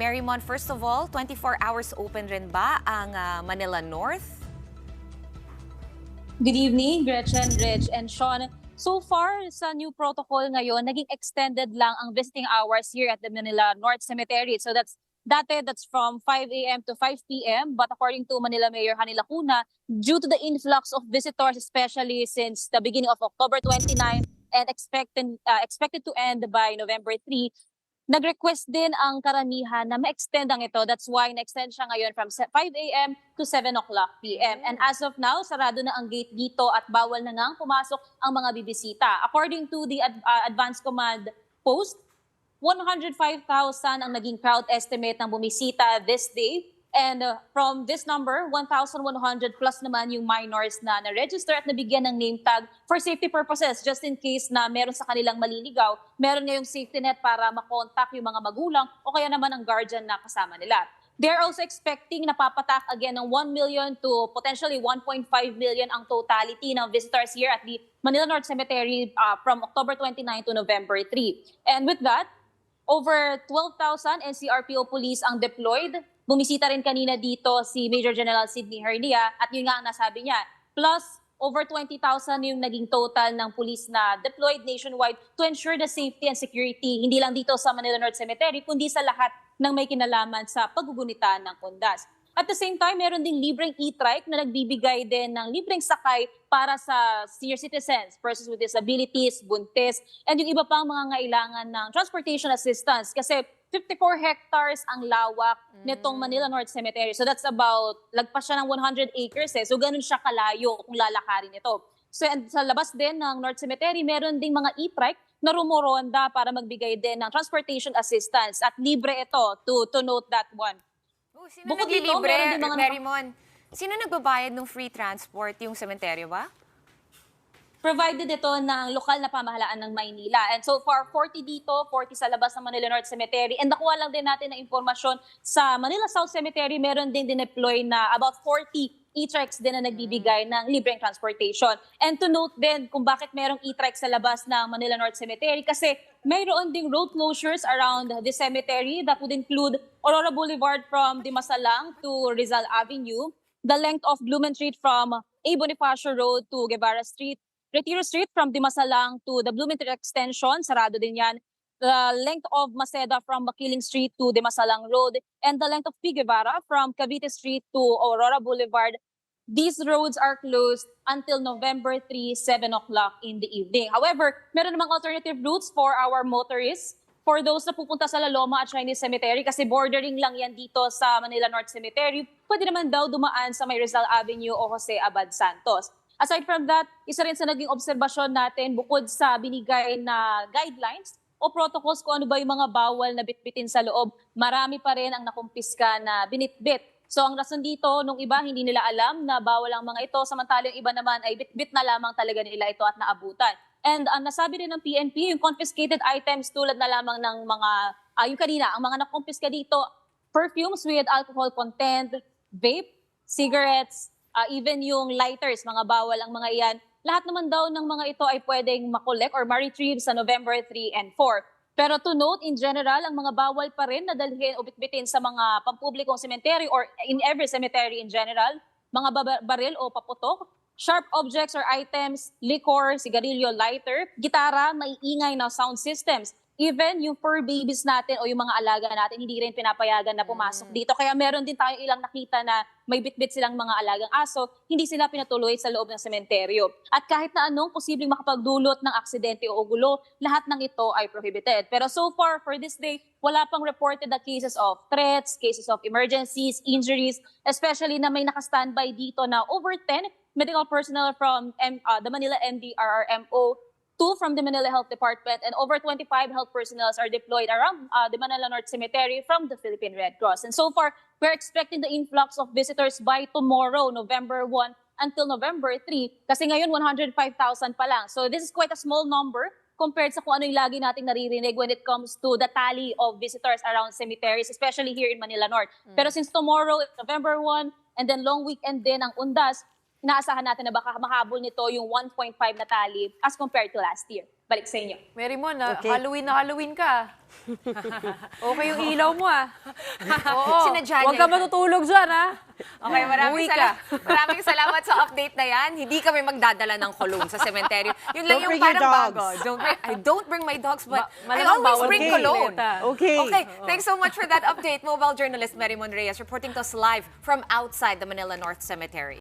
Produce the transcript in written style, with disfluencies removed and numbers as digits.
Marymon, first of all, 24 hours open rin ba ang Manila North? Good evening, Gretchen, Rich, and Sean. So far, sa new protocol ngayon, naging extended lang ang visiting hours here at the Manila North Cemetery. So that's from 5 a.m. to 5 p.m. But according to Manila Mayor Hani Lacuna, due to the influx of visitors, especially since the beginning of October 29 and expected to end by November 3, nag-request din ang karamihan na ma-extend ang ito. That's why na-extend siya ngayon from 5 a.m. to 7 o'clock p.m. And as of now, sarado na ang gate dito at bawal na ngang pumasok ang mga bibisita. According to the Advance Command Post, 105,000 ang naging crowd estimate ng bumisita this day. And from this number, 1,100 plus naman yung minors na na-register at nabigyan ng name tag for safety purposes. Just in case na meron sa kanilang maliligaw, meron ngayong safety net para makontak yung mga magulang o kaya naman ang guardian na kasama nila. They're also expecting na papatak again ng 1 million to potentially 1.5 million ang totality ng visitors here at the Manila North Cemetery from October 29 to November 3. And with that, over 12,000 NCRPO police ang deployed. Bumisita rin kanina dito si Major General Sidney Hernia at yun nga ang nasabi niya. Plus, over 20,000 yung naging total ng police na deployed nationwide to ensure the safety and security, hindi lang dito sa Manila North Cemetery, kundi sa lahat ng may kinalaman sa paggugunita ng Kundas. At the same time, meron ding libreng e-trike na nagbibigay din ng libreng sakay para sa senior citizens, persons with disabilities, buntis, and yung iba pang mga ngailangan ng transportation assistance. Kasi 54 hectares ang lawak nitong Manila North Cemetery. So that's about, lagpas siya ng 100 acres eh. So ganun siya kalayo kung lalakarin ito. So and sa labas din ng North Cemetery, meron ding mga e-trike na rumoronda para magbigay din ng transportation assistance. At libre ito, to note that one. Sino naglilibre, Marymon? Sino nagbabayad ng free transport? Yung sementeryo ba? Provided ito ng lokal na pamahalaan ng Maynila. And so far, 40 dito, 40 sa labas ng Manila North Cemetery. And nakuha lang din natin ng impormasyon sa Manila South Cemetery, meron din dineploy na about 40 e-trikes din na nagbibigay ng libreng transportation. And to note din kung bakit merong e-trike sa labas ng Manila North Cemetery, kasi mayroon ding road closures around the cemetery that would include Aurora Boulevard from Dimasalang to Rizal Avenue, the length of Blumen Street from A. Bonifacio Road to Guevara Street, Retiro Street from Dimasalang to the Blumentritt Extension, sarado din yan. The length of Maceda from Makiling Street to Dimasalang Road, and the length of P. Guevara from Cavite Street to Aurora Boulevard. These roads are closed until November 3, 7 o'clock in the evening. However, meron namang alternative routes for our motorists. For those na pupunta sa La Loma at Chinese Cemetery, kasi bordering lang yan dito sa Manila North Cemetery, pwede naman daw dumaan sa may Rizal Avenue o Jose Abad Santos. Aside from that, isa rin sa naging obserbasyon natin bukod sa binigay na guidelines o protocols kung ano ba yung mga bawal na bitbitin sa loob, marami pa rin ang nakumpiska na binitbit. So ang rason dito, nung iba hindi nila alam na bawal ang mga ito, samantalang yung iba naman ay bitbit na lamang talaga nila ito at naabutan. And nasabi din ng PNP, yung confiscated items tulad na lamang ng mga, yung kanina, ang mga nakumpiska dito, perfumes with alcohol content, vape, cigarettes, even yung lighters, mga bawal ang mga iyan. Lahat naman daw ng mga ito ay pwedeng makolek or ma-retrieve sa November 3 and 4. Pero to note, in general, ang mga bawal pa rin na dalhin o bitbitin sa mga pampublikong cemetery or in every cemetery in general, mga baril o paputok, sharp objects or items, liquor, sigarilyo, lighter, gitara, maiingay na sound systems. Even yung fur babies natin o yung mga alaga natin, hindi rin pinapayagan na pumasok dito. Kaya meron din tayong ilang nakita na may bitbit silang mga alagang aso, hindi sila pinatuloy sa loob ng sementeryo. At kahit na anong posibleng makapagdulot ng aksidente o gulo, lahat ng ito ay prohibited. Pero so far, for this day, wala pang reported na cases of threats, cases of emergencies, injuries, especially na may nakastandby dito na over 10 medical personnel from the Manila MDRRMO, 2 from the Manila Health Department, and over 25 health personnel are deployed around the Manila North Cemetery from the Philippine Red Cross. And so far, we're expecting the influx of visitors by tomorrow, November 1 until November 3, kasi ngayon 105,000 pa lang. So this is quite a small number compared sa kung ano yung lagi nating naririnig when it comes to the tally of visitors around cemeteries, especially here in Manila North. Pero since tomorrow, November 1, and then long weekend din ang Undas, inaasahan natin na baka mahabol nito yung 1.5 na tally as compared to last year. Balik sa inyo. Mary Mon, Okay. Halloween na Halloween ka. Okay yung ilaw mo, Oo. Sinadya Huwag niya ka yan. matutulog dyan, Okay, Uwi ka. maraming salamat sa update na yan. Hindi kami magdadala ng cologne sa sementeryo. Yun lang Don't yung bring your parang dogs. bago. I don't bring my dogs, but I malamang always bawal bring kay cologne. Leta. Okay. Okay, thanks so much for that update. Mobile journalist Mary Mon Reyes reporting to us live from outside the Manila North Cemetery.